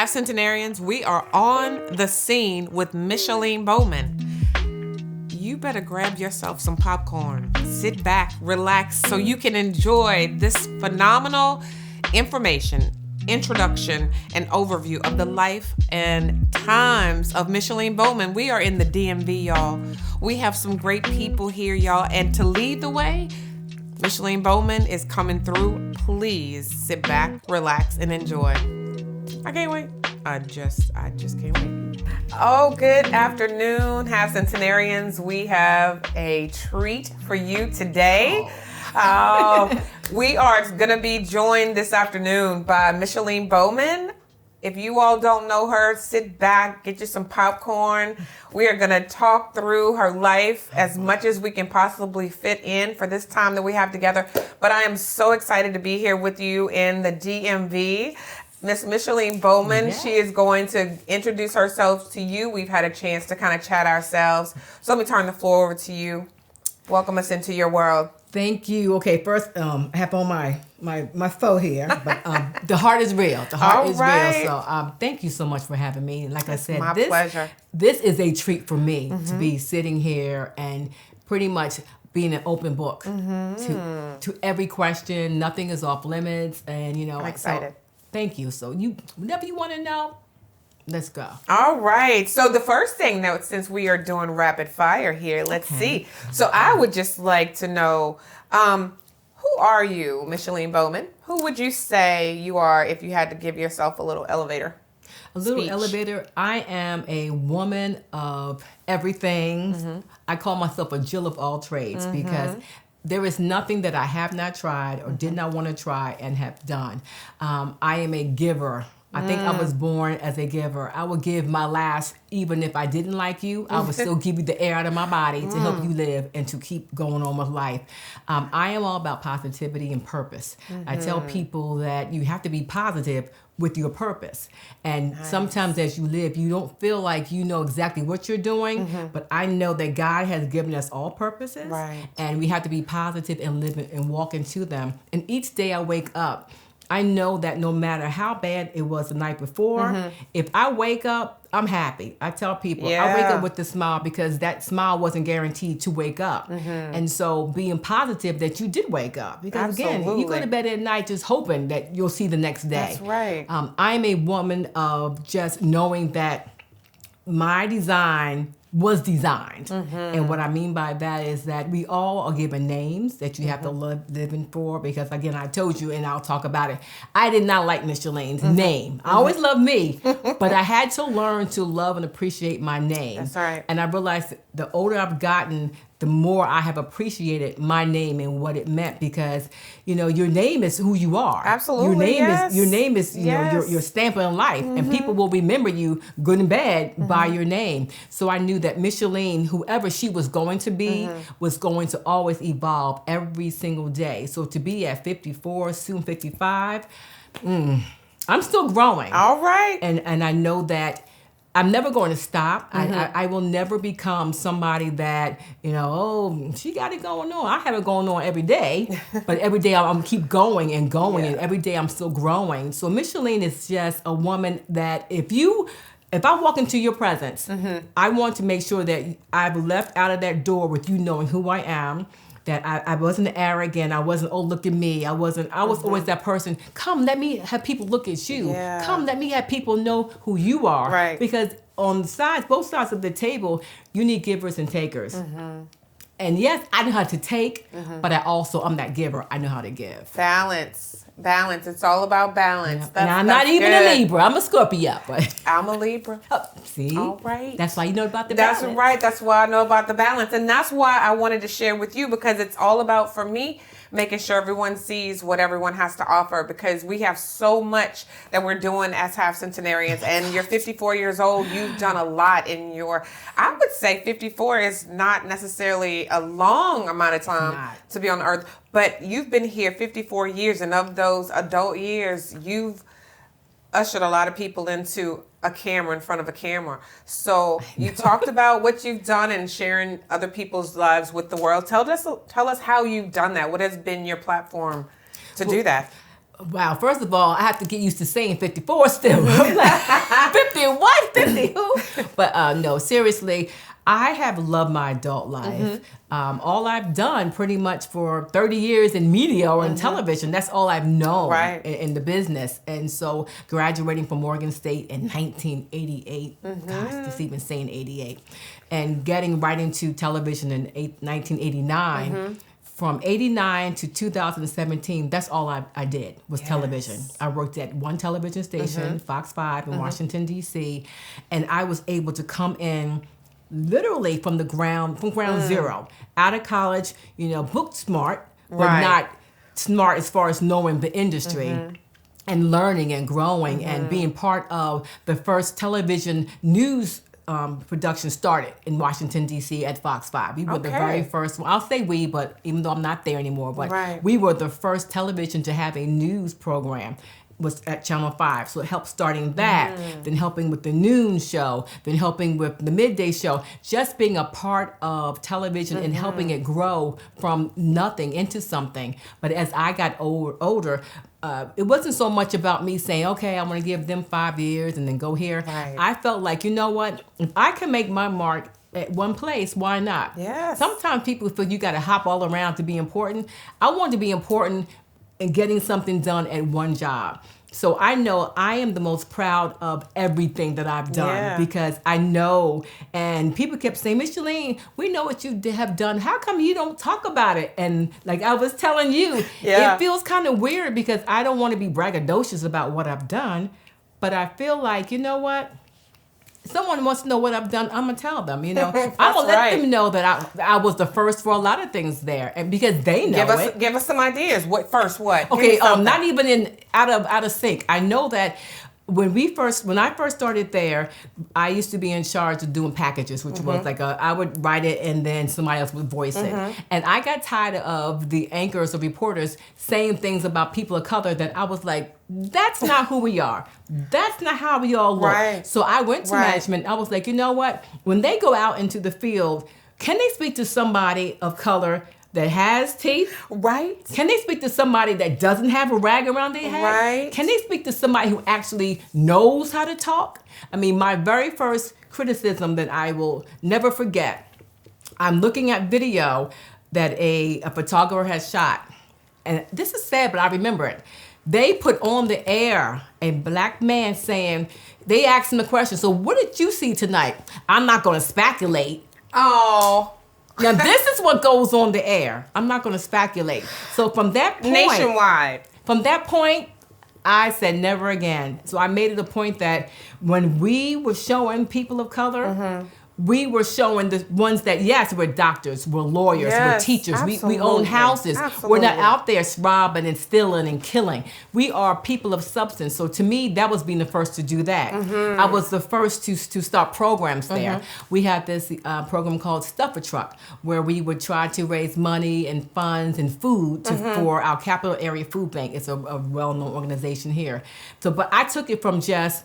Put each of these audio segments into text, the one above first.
Half Centenarians, we are on the scene with Micheline Bowman. You better grab yourself some popcorn, sit back, relax, so you can enjoy this phenomenal information, introduction, and overview of the life and times of Micheline Bowman. We are in the DMV, y'all. We have some great people here, y'all, and to lead the way, Micheline Bowman is coming through. Please sit back, relax, and enjoy. I can't wait. I just can't wait. Oh, good afternoon, Half Centenarians. We have a treat for you today. We are going to be joined this afternoon by Micheline Bowman. If you all don't know her, sit back, get you some popcorn. We are going to talk through her life as much as we can possibly fit in for this time that we have together. But I am so excited to be here with you in the DMV. Miss Micheline Bowman, yes. She is going to introduce herself to you. We've had a chance to kind of chat ourselves. So let me turn the floor over to you. Welcome us into your world. Thank you. Okay, first, I have on my faux here, but the heart is real. The heart is real. So thank you so much for having me. Like I said, my pleasure. This is a treat for me to be sitting here and pretty much being an open book to every question. Nothing is off limits, and I'm excited. So, thank you. So whatever you want to know, let's go. All right. So the first thing now, since we are doing rapid fire here, let's see. So I would just like to know, who are you, Micheline Bowman? Who would you say you are if you had to give yourself a little elevator? A little elevator. I am a woman of everything. I call myself a Jill of all trades because there is nothing that I have not tried or did not want to try and have done. I am a giver. I think I was born as a giver. I would give my last, even if I didn't like you, I would still give you the air out of my body to help you live and to keep going on with life. I am all about positivity and purpose. I tell people that you have to be positive with your purpose. And sometimes as you live, you don't feel like you know exactly what you're doing, but I know that God has given us all purposes, and we have to be positive and live and walk into them. And each day I wake up, I know that no matter how bad it was the night before, if I wake up, I'm happy. I tell people, I wake up with a smile because that smile wasn't guaranteed to wake up. And so being positive that you did wake up. Because again, you go to bed at night just hoping that you'll see the next day. That's right. I'm a woman of just knowing that my design was designed. And what I mean by that is that we all are given names that you have to live in for, because again, I told you, and I'll talk about it, I did not like Micheline's name. I always loved me, but I had to learn to love and appreciate my name. That's right. And I realized that the older I've gotten, the more I have appreciated my name and what it meant, because your name is who you are. Absolutely. Your name is your stamp in life, and people will remember you, good and bad, by your name. So I knew that Micheline, whoever she was going to be, was going to always evolve every single day. So to be at 54, soon 55, I'm still growing. All right. And I know that I'm never going to stop. I will never become somebody that, she got it going on. I have it going on every day, but every day I'm keep going and going, and every day I'm still growing. So Micheline is just a woman that if I walk into your presence, I want to make sure that I've left out of that door with you knowing who I am, that I wasn't arrogant. I wasn't, oh, look at me. I was always that person. Come, let me have people look at you. Yeah. Come, let me have people know who you are. Right. Because on the sides, both sides of the table, you need givers and takers. And yes, I know how to take, but I'm that giver. I know how to give. Balance. It's all about balance. Yeah. And I'm not even a Libra. I'm a Scorpio, but I'm a Libra. See? All right. That's why you know about the balance. That's right. That's why I know about the balance. And that's why I wanted to share with you, because it's all about, for me, making sure everyone sees what everyone has to offer, because we have so much that we're doing as Half Centenarians. And you're 54 years old. You've done a lot in I would say 54 is not necessarily a long amount of time to be on the earth, but you've been here 54 years. And of those adult years, you've ushered a lot of people into a camera, in front of a camera. So you talked about what you've done and sharing other people's lives with the world. Tell us how you've done that. What has been your platform to do that? Wow, first of all, I have to get used to saying 54 still. 50 what? 50 who? But no, seriously, I have loved my adult life. All I've done pretty much for 30 years in media or in television, that's all I've known in the business. And so graduating from Morgan State in 1988, gosh, just even saying 88, and getting right into television in 1989, from 89 to 2017, that's all I did was television. I worked at one television station, Fox 5 in Washington, D.C., and I was able to come in literally from ground zero, out of college, book smart, but not smart as far as knowing the industry and learning and growing and being part of the first television news production started in Washington, D.C. at Fox 5. We were the very first one. I'll say we, but even though I'm not there anymore, but we were the first television to have a news program. Was at Channel 5. So it helped starting that, then helping with the noon show, then helping with the midday show, just being a part of television and helping it grow from nothing into something. But as I got older, it wasn't so much about me saying, okay, I'm going to give them 5 years and then go here. I felt like, you know what? If I can make my mark at one place, why not? Yes. Sometimes people feel you got to hop all around to be important. I want to be important and getting something done at one job. So I know I am the most proud of everything that I've done because I know, and people kept saying, Micheline, we know what you have done. How come you don't talk about it? And like I was telling you, it feels kind of weird because I don't want to be braggadocious about what I've done, but I feel like, you know what? Someone wants to know what I've done, I'm going to tell them, I'm going to let them know that I was the first for a lot of things there. And because they know Give us some ideas. What? Okay, not even out of sync. I know that when I first started there, I used to be in charge of doing packages, which was like I would write it and then somebody else would voice it. And I got tired of the anchors or reporters saying things about people of color that I was like, that's not who we are. That's not how we all look. So I went to management. I was like, you know what? When they go out into the field, can they speak to somebody of color that has teeth? Can they speak to somebody that doesn't have a rag around their head? Can they speak to somebody who actually knows how to talk? I mean, my very first criticism that I will never forget, I'm looking at video that a photographer has shot. And this is sad, but I remember it. They put on the air a black man saying, they asked him the question, so what did you see tonight? I'm not going to speculate. Oh. Now, this is what goes on the air. I'm not going to speculate. So from that point... Nationwide. From that point, I said never again. So I made it a point that when we were showing people of color, we were showing the ones that, yes, we're doctors, we're lawyers, we're teachers, we own houses. We're not out there robbing and stealing and killing. We are people of substance. So to me, that was being the first to do that. I was the first to start programs there. We had this program called Stuff a Truck, where we would try to raise money and funds and food for our Capital Area Food Bank. It's a well-known organization here. So, but I took it from just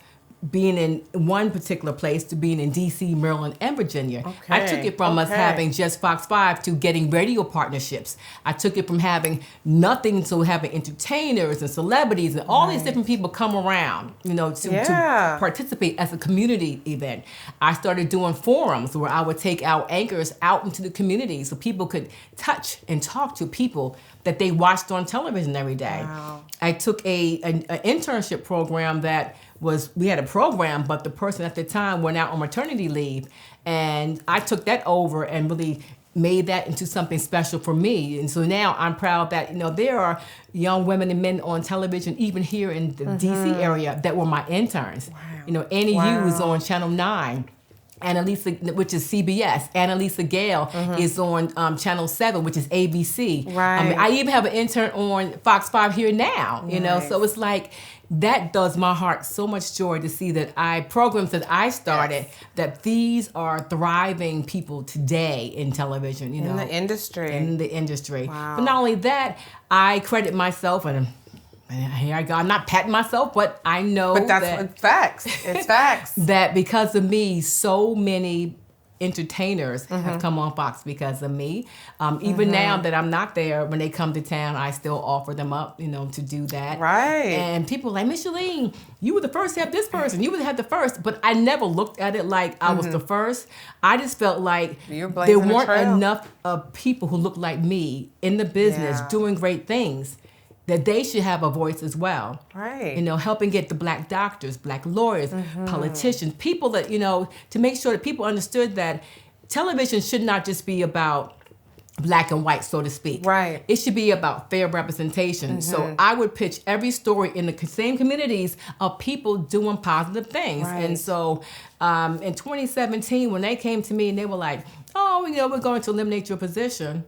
being in one particular place to being in D.C., Maryland, and Virginia. I took it from us having just Fox 5 to getting radio partnerships. I took it from having nothing to having entertainers and celebrities and all these different people come around, to participate as a community event. I started doing forums where I would take our anchors out into the community so people could touch and talk to people that they watched on television every day. I took an internship program that we had a program, but the person at the time went out on maternity leave, and I took that over and really made that into something special for me. And so now I'm proud that, there are young women and men on television, even here in the DC area, that were my interns. Annie Yu is on Channel 9. Annalisa, which is CBS. Annalisa Gale is on Channel 7, which is ABC. I mean, I even have an intern on Fox 5 here now, so it's like, that does my heart so much joy to see that programs that I started, that these are thriving people today in television, In the industry. But not only that, I credit myself, and here I go, I'm not patting myself, but I know facts. It's facts. That because of me, so many entertainers have come on Fox because of me. Even now that I'm not there, when they come to town, I still offer them up, to do that. Right. And people are like, Micheline, you were the first to have this person. You would have the first. But I never looked at it like I was the first. I just felt like there weren't enough of people who looked like me in the business doing great things, that they should have a voice as well. Right. Helping get the black doctors, black lawyers, politicians, people that, to make sure that people understood that television should not just be about black and white, so to speak. Right. It should be about fair representation. So I would pitch every story in the same communities of people doing positive things. Right. And so in 2017, when they came to me and they were like, oh, we're going to eliminate your position,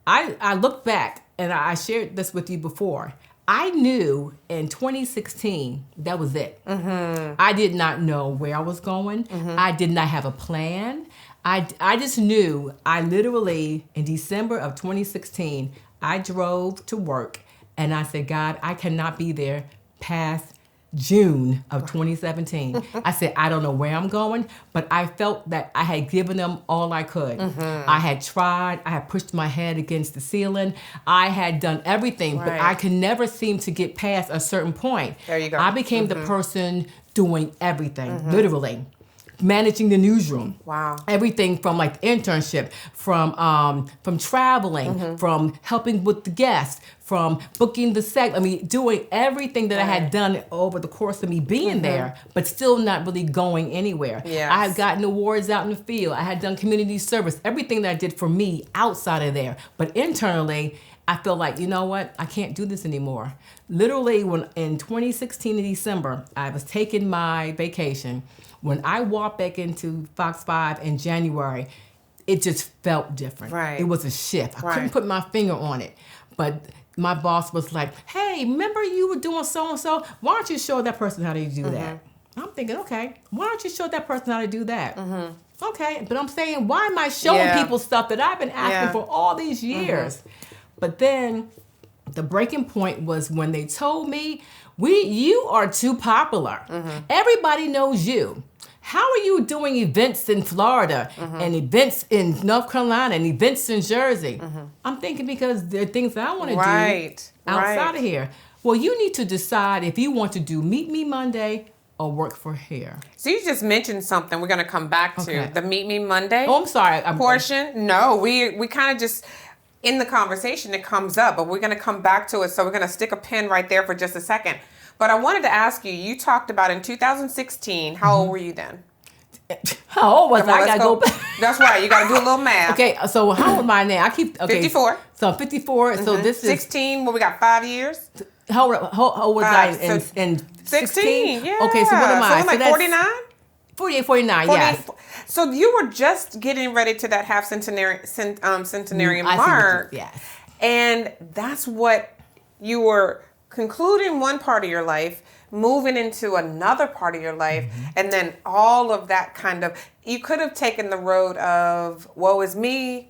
I looked back, and I shared this with you before. I knew in 2016 that was it. I did not know where I was going. I did not have a plan. I just knew. I literally, in December of 2016, I drove to work, and I said, God, I cannot be there past June of 2017. I said, I don't know where I'm going, but I felt that I had given them all I could. I had tried. I had pushed my head against the ceiling. I had done everything, but I could never seem to get past a certain point. There you go. I became the person doing everything, literally. Managing the newsroom. Wow. Everything from like internship, from traveling, from helping with the guests, from booking the set. Doing everything that I had done over the course of me being there, but still not really going anywhere. Yes. I had gotten awards out in the field. I had done community service, everything that I did for me outside of there. But internally, I feel like, you know what? I can't do this anymore. Literally, when in 2016 in December, I was taking my vacation. When I walked back into Fox 5 in January, it just felt different. Right. It was a shift. I couldn't put my finger on it. But my boss was like, hey, remember you were doing so-and-so? Why don't you show that person how to do that? I'm thinking, okay, why don't you show that person how to do that? Okay, but I'm saying, why am I showing people stuff that I've been asking for all these years? But then the breaking point was when they told me, you are too popular. Everybody knows you. How are you doing events in Florida and events in North Carolina and events in Jersey? I'm thinking because there are things that I want to do outside of here. Well, you need to decide if you want to do Meet Me Monday or work for here. So you just mentioned something we're going to come back to. The Meet Me Monday Oh, I'm sorry. portion. No, we kind of just, in the conversation, it comes up, but we're going to come back to it. So we're going to stick a pin right there for just a second. But I wanted to ask you, you talked about in 2016, how old were you then? How old was I? I got to go back. That's right. You got to do a little math. Okay, so how old am I now? 54. So I'm 54. So this is 16. Well, we got 5 years. How old was I in 16? Yeah. Okay, so what am I? So I'm like 49? 48, 49, yes. So you were just getting ready to that half centenarian mark. Yes. And that's what you were concluding one part of your life, moving into another part of your life, and then all of that kind of, you could have taken the road of, woe is me,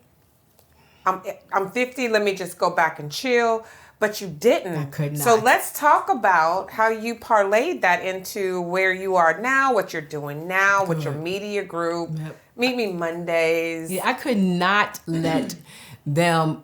I'm 50, let me just go back and chill, but you didn't. I could not. So let's talk about how you parlayed that into where you are now, what you're doing now with your media group, Meet Me Mondays. Yeah, I could not let them,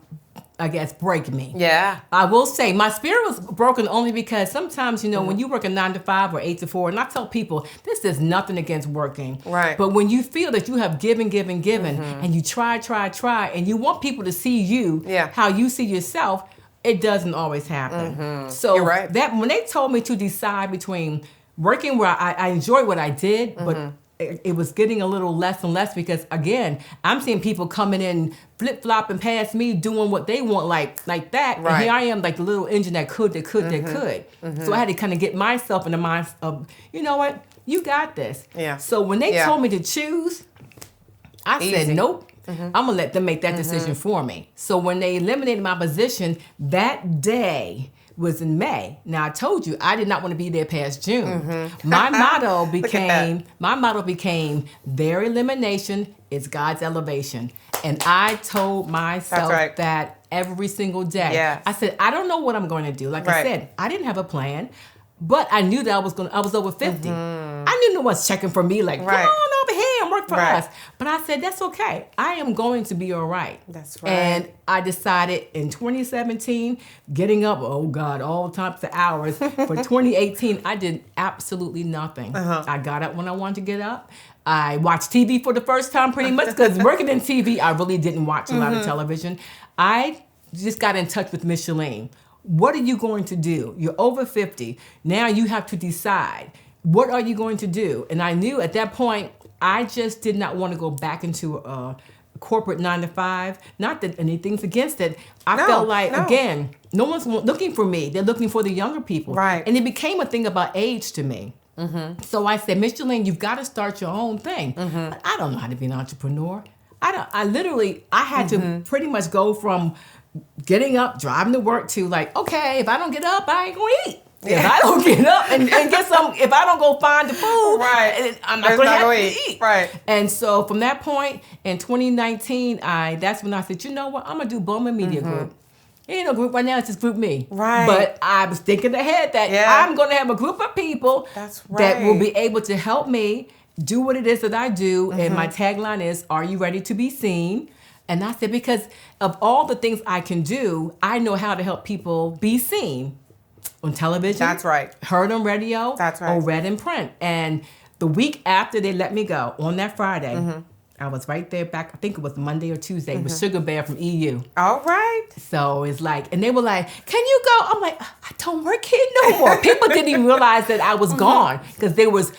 I guess, break me. Yeah. I will say my spirit was broken only because sometimes, when you work a 9 to 5 or 8 to 4, and I tell people, this is nothing against working. Right. But when you feel that you have given, and you try, and you want people to see you how you see yourself, it doesn't always happen. So You're right. that when they told me to decide between working where I enjoyed what I did, but it was getting a little less and less because, again, I'm seeing people coming in flip-flopping past me doing what they want like that. Right. And here I am like the little engine that could. So I had to kind of get myself in the mind of, you know what, you got this. Yeah. So when they told me to choose, I said, nope. I'm going to let them make that decision for me. So when they eliminated my position, that day was in May. Now I told you I did not want to be there past June. My motto became their elimination is God's elevation. And I told myself that every single day. Yes. I said, I don't know what I'm going to do. Like I said, I didn't have a plan, but I knew that I was over 50. I knew no one's checking for me like, come on over here, I'm hard for us. But I said, that's okay. I am going to be all right. That's right. And I decided in 2017, getting up, oh God, all types of hours. For 2018, I did absolutely nothing. I got up when I wanted to get up. I watched TV for the first time pretty much because working in TV, I really didn't watch a lot of television. I just got in touch with Micheline. What are you going to do? You're over 50. Now you have to decide. What are you going to do? And I knew at that point, I just did not want to go back into a corporate 9-to-5. Not that anything's against it. I felt like, again, no one's looking for me. They're looking for the younger people. Right. And it became a thing about age to me. So I said, Micheline, you've got to start your own thing. But I don't know how to be an entrepreneur. I had to pretty much go from getting up, driving to work to like, okay, if I don't get up, I ain't gonna eat. If I don't get up and get some, if I don't go find the food, I'm not gonna have to eat. Right. And so from that point in 2019, that's when I said, you know what, I'm gonna do Bowman Media Group. Ain't no group right now, it's just Group Me. Right. But I was thinking ahead that I'm gonna have a group of people that will be able to help me do what it is that I do. And my tagline is, are you ready to be seen? And I said, because of all the things I can do, I know how to help people be seen on television. That's right. Heard on radio. That's right. Or read in print. And the week after they let me go, on that Friday, I was right there back, I think it was Monday or Tuesday, with Sugar Bear from EU. All right. So it's like, and they were like, can you go? I'm like, I don't work here no more. People didn't even realize that I was gone because they was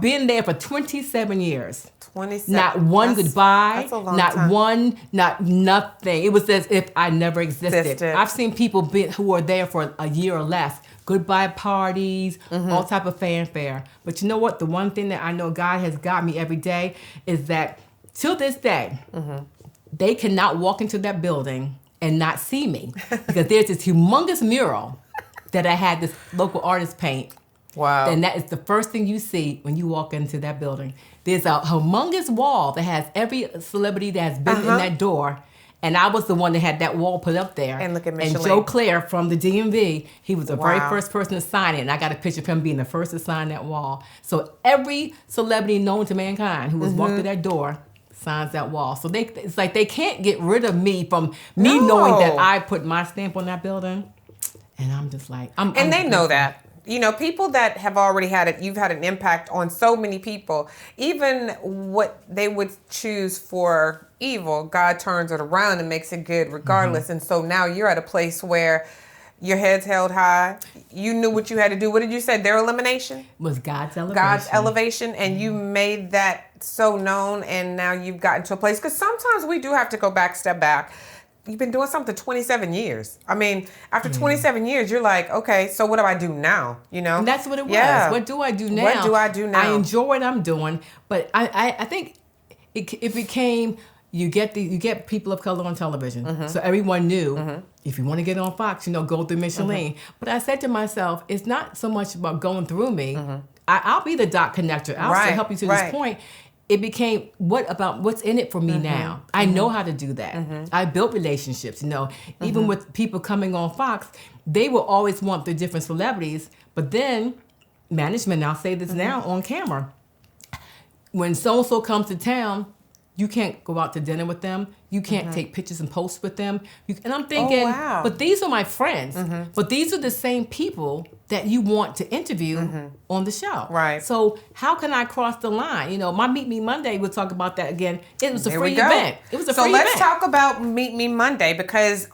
being there for 27 years. 27. Not one goodbye, that's a long not time. one, not nothing. It was as if I never existed. I've seen people who are there for a year or less. Goodbye parties, all type of fanfare. But you know what? The one thing that I know God has got me every day is that till this day, they cannot walk into that building and not see me because there's this humongous mural that I had this local artist paint. Wow. And that is the first thing you see when you walk into that building. There's a humongous wall that has every celebrity that has been in that door. And I was the one that had that wall put up there. And look at Micheline. And Joe Clare from the DMV, he was the very first person to sign it. And I got a picture of him being the first to sign that wall. So every celebrity known to mankind who was walked through that door signs that wall. So it's like they can't get rid of me from me knowing that I put my stamp on that building. And I'm just like, and they know that. You know, people that have already had it, you've had an impact on so many people. Even what they would choose for evil, God turns it around and makes it good regardless. And so now you're at a place where your head's held high. You knew what you had to do. What did you say? Their elimination? Was God's elevation. God's elevation. And you made that so known. And now you've gotten to a place. Because sometimes we do have to go back, step back. You've been doing something 27 years. I mean, after 27 years, you're like, okay, so what do I do now? You know? And that's what it was. Yeah. What do I do now? What do I do now? I enjoy what I'm doing, but I think it became, you get people of color on television. So everyone knew, if you want to get on Fox, go through Micheline. But I said to myself, it's not so much about going through me. I'll be the dot connector. I'll still help you to this point. It became, what's in it for me now? I know how to do that. I built relationships, even with people coming on Fox, they will always want the different celebrities, but then management, I'll say this now on camera, when so-and-so comes to town, you can't go out to dinner with them. You can't take pictures and post with them. And I'm thinking, but these are my friends. But these are the same people that you want to interview on the show. Right. So how can I cross the line? My Meet Me Monday, we'll talk about that again. It was a free event. It was a free event. So let's talk about Meet Me Monday because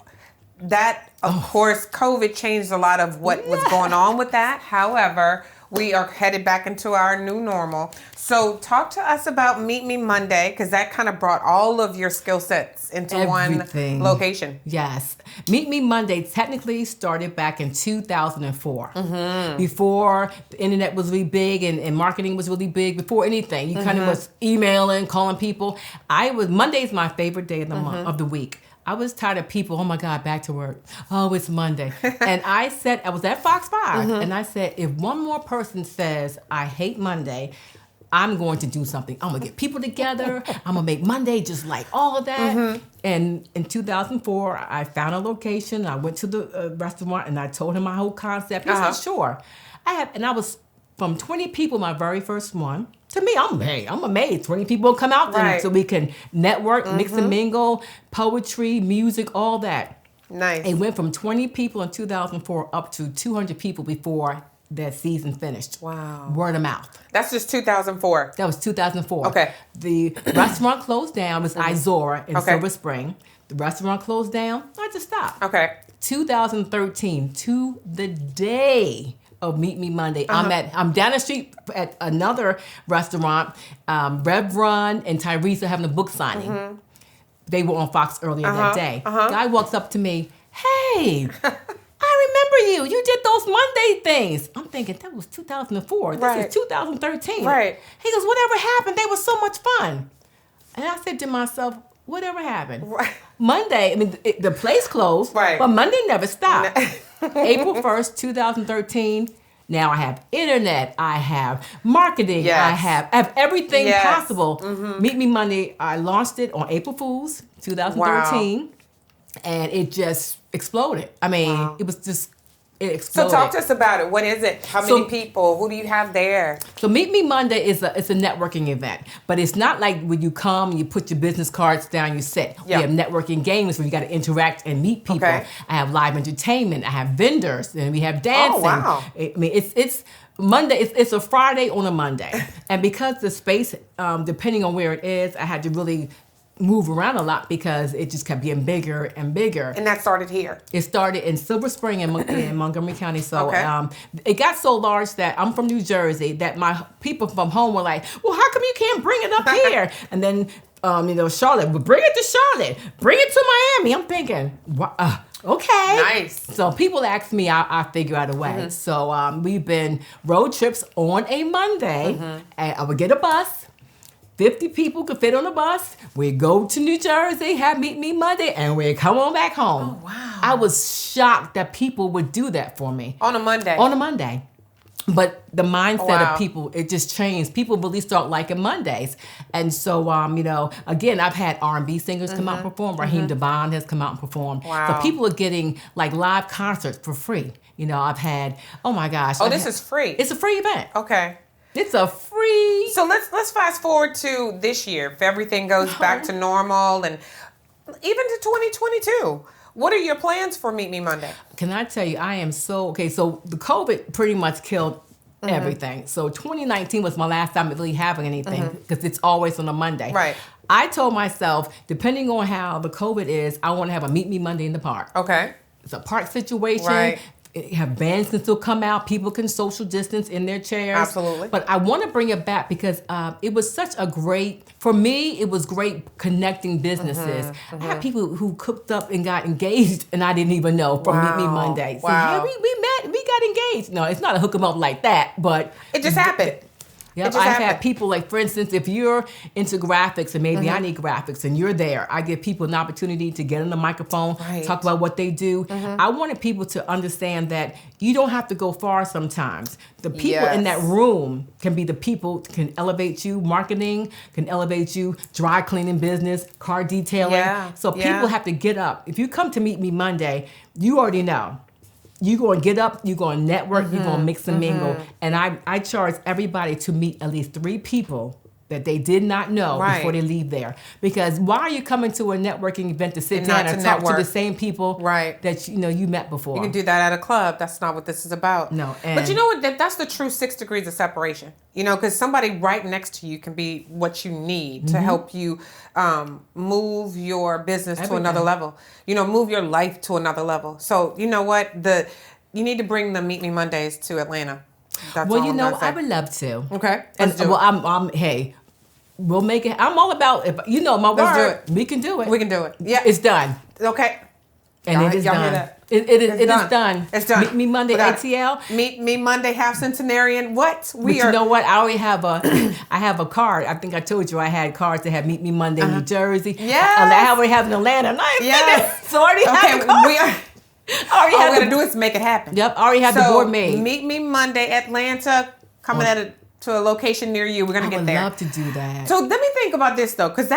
that, of course, COVID changed a lot of what was going on with that. However, we are headed back into our new normal. So talk to us about Meet Me Monday, because that kind of brought all of your skill sets into one location. Yes. Meet Me Monday technically started back in 2004. Before the internet was really big and marketing was really big, before anything. You kind of was emailing, calling people. Monday's my favorite day of the month, of the week. I was tired of people, oh my God, back to work. Oh, it's Monday. And I was at Fox 5, and I said, if one more person says, I hate Monday, I'm going to do something. I'm going to get people together. I'm going to make Monday just like all of that. And in 2004, I found a location. I went to the restaurant, and I told him my whole concept. He said, sure. I was from 20 people, my very first one. To me, I'm amazed. 20 people come out Right. so we can network, mix and mingle, poetry, music, all that. Nice. It went from 20 people in 2004 up to 200 people before that season finished. Wow. Word of mouth. That's just 2004. That was 2004. Okay. The restaurant closed down. It was Izora in Okay. Silver Spring. The restaurant closed down. I just stopped. Okay. 2013, to the day of Meet Me Monday. I'm down the street at another restaurant. Rev Run and Tyrese are having a book signing. They were on Fox earlier that day. Guy walks up to me, hey, I remember you. You did those Monday things. I'm thinking, that was 2004. This is 2013. Right. He goes, whatever happened? They were so much fun. And I said to myself, whatever happened? Right. Monday, the place closed, but Monday never stopped. April 1st, 2013, now I have internet, I have marketing, I have everything possible. Meet Me Monday, I launched it on April Fool's, 2013, and it just exploded. It was just, it exploded. So talk to us about it. What is it? How many people? Who do you have there? So Meet Me Monday it's a networking event, but it's not like when you come, you put your business cards down, you sit. We have networking games where you got to interact and meet people. I have live entertainment. I have vendors, and we have dancing. Oh wow! It's Monday. It's a Friday on a Monday, and because the space, depending on where it is, I had to really move around a lot because it just kept getting bigger and bigger. And that started here? It started in Silver Spring in Montgomery County. So it got so large that I'm from New Jersey that my people from home were like, well, how come you can't bring it up here? And then, Charlotte, well, bring it to Charlotte. Bring it to Miami. I'm thinking, okay. Nice. So people ask me, I figure out a way. So we've been road trips on a Monday. And I would get a bus. 50 people could fit on a bus. We go to New Jersey, have Meet Me Monday, and we come on back home. Oh, wow. I was shocked that people would do that for me. On a Monday? On a Monday. But the mindset of people, it just changed. People really start liking Mondays. And so, again, I've had R&B singers come out and perform. Raheem DeVaughn has come out and performed. Wow. So people are getting like live concerts for free. I've had, oh my gosh. This is free? It's a free event. Okay. It's a free. So let's fast forward to this year. If everything goes back to normal and even to 2022, what are your plans for Meet Me Monday? Can I tell you, I am so the COVID pretty much killed everything. So 2019 was my last time really having anything because it's always on a Monday. Right. I told myself, depending on how the COVID is, I want to have a Meet Me Monday in the park. Okay. It's a park situation. Right. Have bands can still come out. People can social distance in their chairs. Absolutely. But I want to bring it back because it was such a great, for me, it was great connecting businesses. I had people who cooked up and got engaged and I didn't even know from Meet Me Monday. So yeah, we met, we got engaged. No, it's not a hook 'em up like that, but it just happened. Yep, I've had people like, for instance, if you're into graphics and maybe I need graphics and you're there, I give people an opportunity to get on the microphone, talk about what they do. I wanted people to understand that you don't have to go far sometimes. The people in that room can be the people can elevate you. Marketing can elevate you. Dry cleaning business, car detailing. So people have to get up. If you come to Meet Me Monday, you already know. You're going to get up, you're going to network, you're going to mix and mingle. And I charge everybody to meet at least 3 people that they did not know before they leave there. Because why are you coming to a networking event to sit down and talk to the same people that you met before? You can do that at a club. That's not what this is about. No. But you know what? That's the true 6 degrees of separation. Because somebody right next to you can be what you need to help you move your business to another level. Move your life to another level. So you know what? You need to bring the Meet Me Mondays to Atlanta. That's well, all I would love to. Okay. We'll make it. I'm all about it. My word. We can do it. We can do it. Yeah. It's done. Okay. And it is done. It is done. It's done. Meet Me Monday ATL. Meet Me Monday Half Centenarian. What? You know what? I already have I have a card. I think I told you I had cards that have Meet Me Monday New Jersey. Yes. I already have in Atlanta. So I already have the card. All we got to do is make it happen. Yep. I already have the board made. Meet Me Monday Atlanta. Coming to a location near you. We're going to get there. I would love to do that. So let me think about this, though, because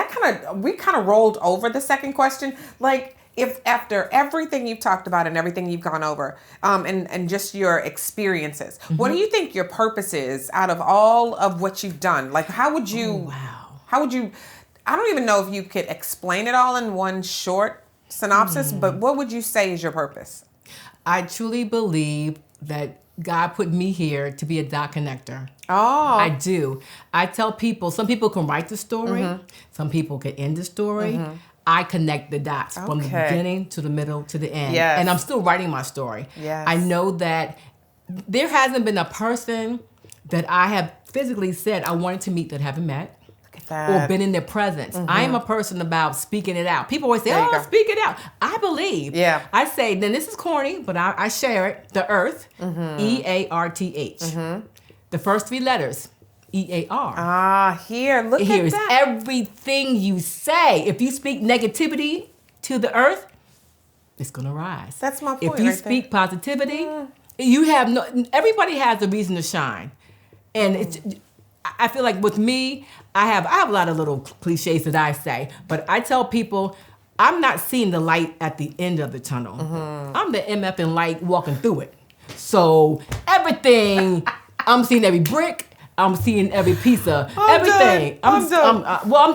we kind of rolled over the second question. Like, if after everything you've talked about and everything you've gone over, and just your experiences, what do you think your purpose is out of all of what you've done? Like, how would you? How would you? I don't even know if you could explain it all in one short synopsis, but what would you say is your purpose? I truly believe that God put me here to be a dot connector. Oh. I do. I tell people, some people can write the story, some people can end the story. I connect the dots from the beginning to the middle to the end. Yes. And I'm still writing my story. Yes. I know that there hasn't been a person that I have physically said I wanted to meet that I haven't met. Or been in their presence. I am a person about speaking it out. People always say, speak it out. I believe. Yeah. I say, then this is corny, but I share it. The earth, E-A-R-T-H. The first three letters, E-A-R. Look at Here's that. everything you say. If you speak negativity to the earth, it's going to rise. That's my point. If you speak positivity, you have everybody has a reason to shine. And it's, I feel like with me, I have a lot of little cliches that I say, but I tell people I'm not seeing the light at the end of the tunnel. I'm the MF in light walking through it. So everything, I'm seeing every brick, I'm seeing every piece of everything. I'm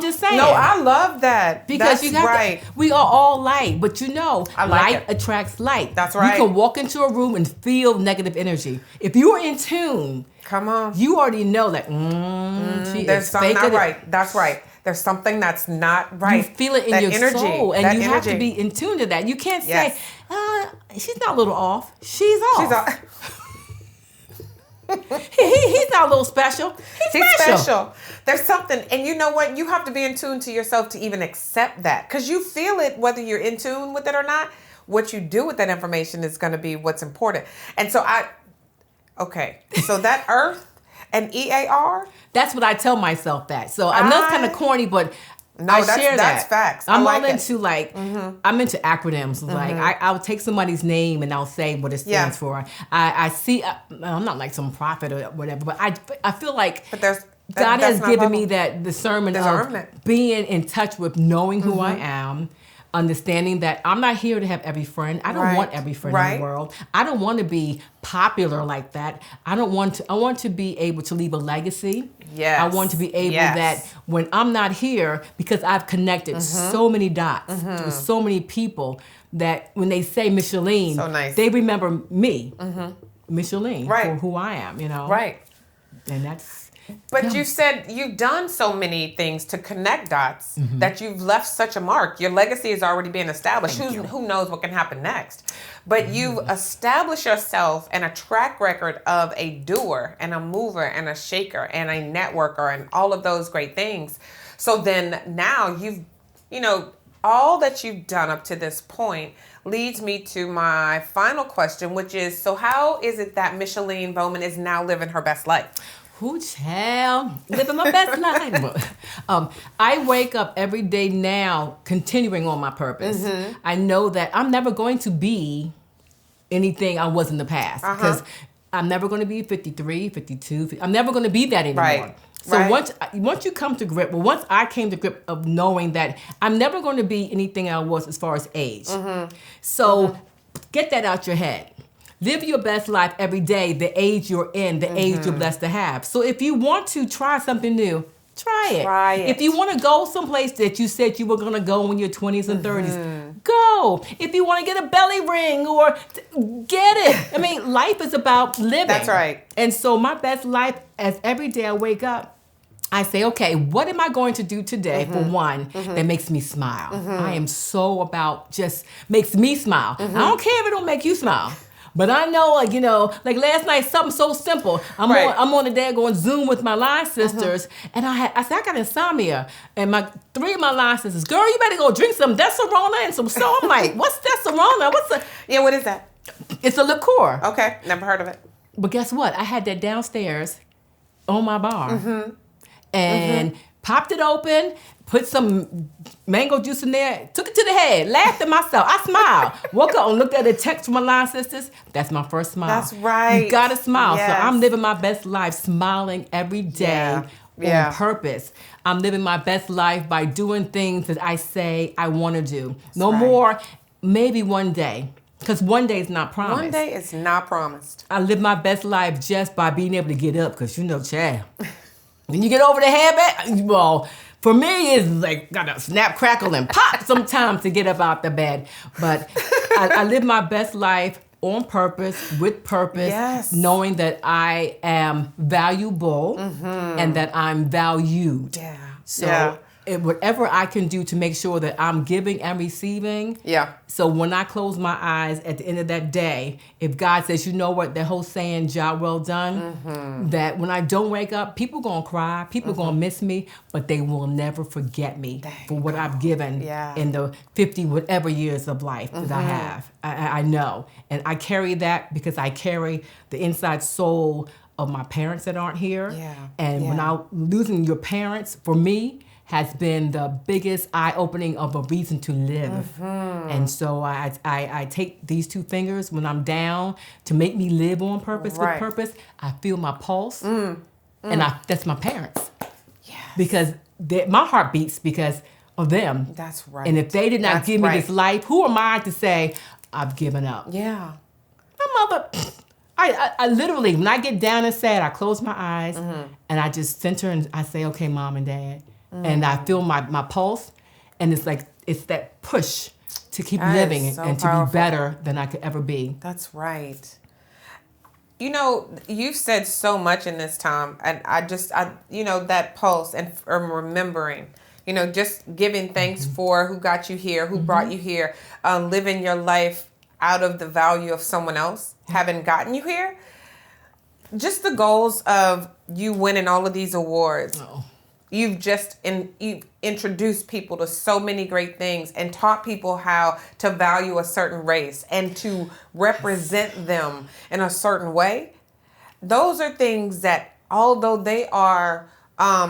just saying. No, I love that. Because you got we are all light, but light attracts light. That's right. You can walk into a room and feel negative energy. If you are in tune, come on, you already know that there's something not right. That's right. There's something that's not right. You feel it in your energy, soul, and you have to be in tune to that. You can't say, she's not a little off. She's off. He's not a little special. He's special. There's something, and you know what? You have to be in tune to yourself to even accept that, because you feel it whether you're in tune with it or not. What you do with that information is going to be what's important. And so so that earth and EAR. That's what I tell myself that. So I know it's kind of corny, but that's facts. I'm all into I'm into acronyms. Like I'll take somebody's name and I'll say what it stands for. I see. I'm not like some prophet or whatever, but I feel like. But God has given me that discernment of being in touch with knowing who I am. Understanding that I'm not here to have every friend. I don't want every friend in the world. I don't want to be popular like that. I want to be able to leave a legacy. Yes. I want to be able that when I'm not here, because I've connected so many dots with so many people, that when they say Micheline, they remember me, Micheline, for who I am, Right. And that's... But you said you've done so many things to connect dots that you've left such a mark. Your legacy is already being established. Who knows what can happen next? But you've established yourself and a track record of a doer and a mover and a shaker and a networker and all of those great things. So then now all that you've done up to this point leads me to my final question, which is, so how is it that Micheline Bowman is now living her best life? Who child, living my best life. I wake up every day now continuing on my purpose. I know that I'm never going to be anything I was in the past, because I'm never going to be 53, 52. I'm never going to be that anymore. Right. So once you come to grip, once I came to grip of knowing that I'm never going to be anything I was as far as age. So get that out your head. Live your best life every day, the age you're in, the age you're blessed to have. So if you want to try something new, try it. If you want to go someplace that you said you were going to go in your 20s and 30s, go. If you want to get a belly ring or get it. I mean, life is about living. That's right. And so my best life, as every day I wake up, I say, okay, what am I going to do today, for one, that makes me smile? I am so about just makes me smile. I don't care if it don't make you smile. But I know, like last night, something so simple. I'm on the day going Zoom with my line sisters, and I said, I got insomnia. And three of my line sisters, girl, you better go drink some Desarona and some so. I'm like, what's Desarona? What is that? It's a liqueur. Okay, never heard of it. But guess what? I had that downstairs on my bar. And popped it open, put some mango juice in there, took it to the head, laughed at myself. I smiled. Woke up and looked at a text from my line sisters. That's my first smile. That's right. You gotta smile. Yes. So I'm living my best life, smiling every day on purpose. I'm living my best life by doing things that I say I want to do. No more maybe one day, because one day is not promised. One day is not promised. I live my best life just by being able to get up, because child, when you get over the habit, well, for me, it's like gotta snap, crackle, and pop sometimes to get up out the bed. But I live my best life on purpose, with purpose, Yes. knowing that I am valuable and that I'm valued. Yeah. So Yeah. whatever I can do to make sure that I'm giving and receiving. Yeah. So when I close my eyes at the end of that day, if God says, you know what, that whole saying, job well done, that when I don't wake up, people gonna cry, people gonna miss me, but they will never forget me for what I've given in the 50 whatever years of life that I have. I know. And I carry that because I carry the inside soul of my parents that aren't here. Yeah. And when losing your parents, for me, has been the biggest eye-opening of a reason to live. And so I take these two fingers when I'm down to make me live on purpose, with purpose. I feel my pulse, and that's my parents. Yes. Because my heart beats because of them. That's right. And if they did not give me this life, who am I to say, I've given up? Yeah. My mother... I literally, when I get down and sad, I close my eyes and I just center and I say, okay, Mom and Dad. And I feel my pulse, and it's like, it's that push to keep living so and to powerful. be better than I could ever be. That's right. You know, you've said so much in this time, and I that pulse and remembering, just giving thanks for who got you here, who brought you here, living your life out of the value of someone else, having gotten you here. Just the goals of you winning all of these awards. Oh. You've you've introduced people to so many great things and taught people how to value a certain race and to represent them in a certain way. Those are things that, although they are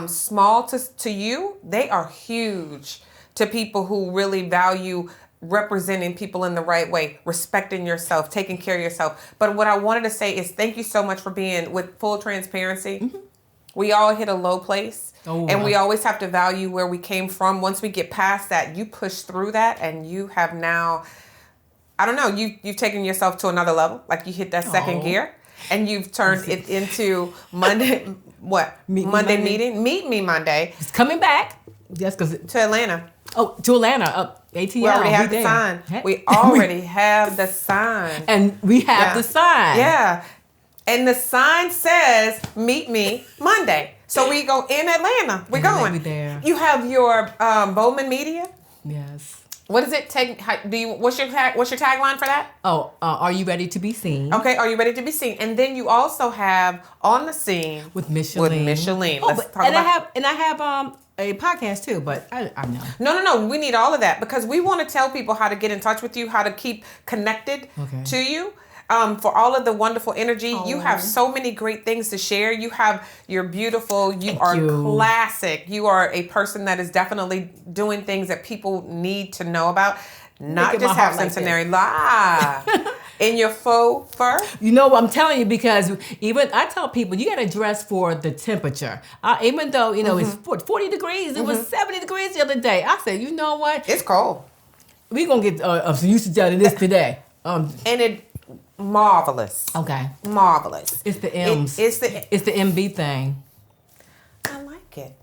small to you, they are huge to people who really value representing people in the right way, respecting yourself, taking care of yourself. But what I wanted to say is thank you so much for being with full transparency. We all hit a low place, and we always have to value where we came from. Once we get past that, you push through that, and you have now, I don't know, you've taken yourself to another level. Like you hit that second gear, and you've turned it into Monday, Monday meeting? Meet Me Monday. It's coming back. Yes, to Atlanta. Oh, to Atlanta. ATL. We already have the sign. We already have the sign. And we have the sign. Yeah. And the sign says, meet me Monday. So we go in Atlanta. We're going. We'll be there. You have your Bowman Media. Yes. What does it take? What's your tagline for that? Oh, are you ready to be seen? Okay, are you ready to be seen? And then you also have On the Scene with Micheline. Let's talk about. I have a podcast too, but I know. No. We need all of that because we want to tell people how to get in touch with you, how to keep connected to you. For all of the wonderful energy. You have so many great things to share. You're beautiful. You are classic. You are a person that is definitely doing things that people need to know about. Not just Half Centenarian. In your faux fur. You know what I'm telling you, because even I tell people you got to dress for the temperature. Even though, it's 40 degrees, it was 70 degrees the other day. I said, you know what? It's cold. We're going to get some usage out of this today. And it... Marvelous. Okay. Marvelous. It's the M's. It's the MB thing. I like it.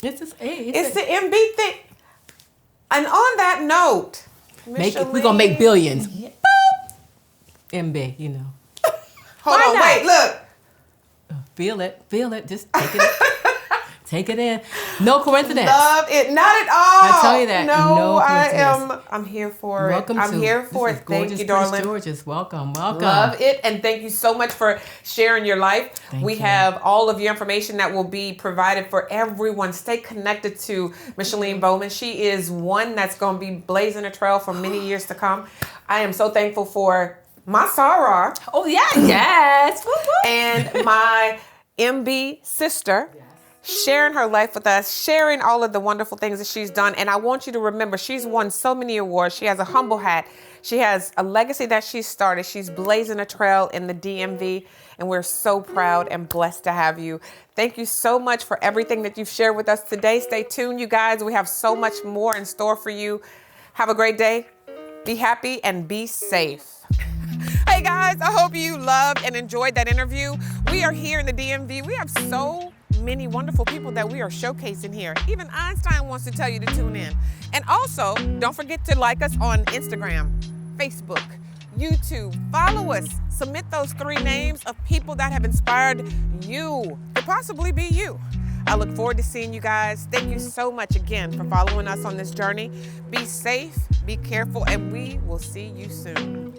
It's the MB thing. And on that note, we're gonna make billions. Boop. MB, Hold on, wait, look. Feel it. Just take it. Take it in. No coincidence. Love it. Not at all. I tell you that. No I'm here for it. Welcome I'm here for it. Thank you, darling. Georges. Welcome. Love it. And thank you so much for sharing your life. We have all of your information that will be provided for everyone. Stay connected to Micheline Bowman. She is one that's going to be blazing a trail for many years to come. I am so thankful for my soror. Oh, yeah. Yes. And my MB sister. Sharing her life with us, sharing all of the wonderful things that she's done. And I want you to remember, she's won so many awards. She has a humble hat. She has a legacy that she started. She's blazing a trail in the DMV. And we're so proud and blessed to have you. Thank you so much for everything that you've shared with us today. Stay tuned, you guys. We have so much more in store for you. Have a great day. Be happy and be safe. Hey guys, I hope you loved and enjoyed that interview. We are here in the DMV. We have so many wonderful people that we are showcasing here. Even Einstein wants to tell you to tune in. And also, don't forget to like us on Instagram, Facebook, YouTube. Follow us. Submit those 3 names of people that have inspired you to possibly be you. I look forward to seeing you guys. Thank you so much again for following us on this journey. Be safe, be careful, and we will see you soon.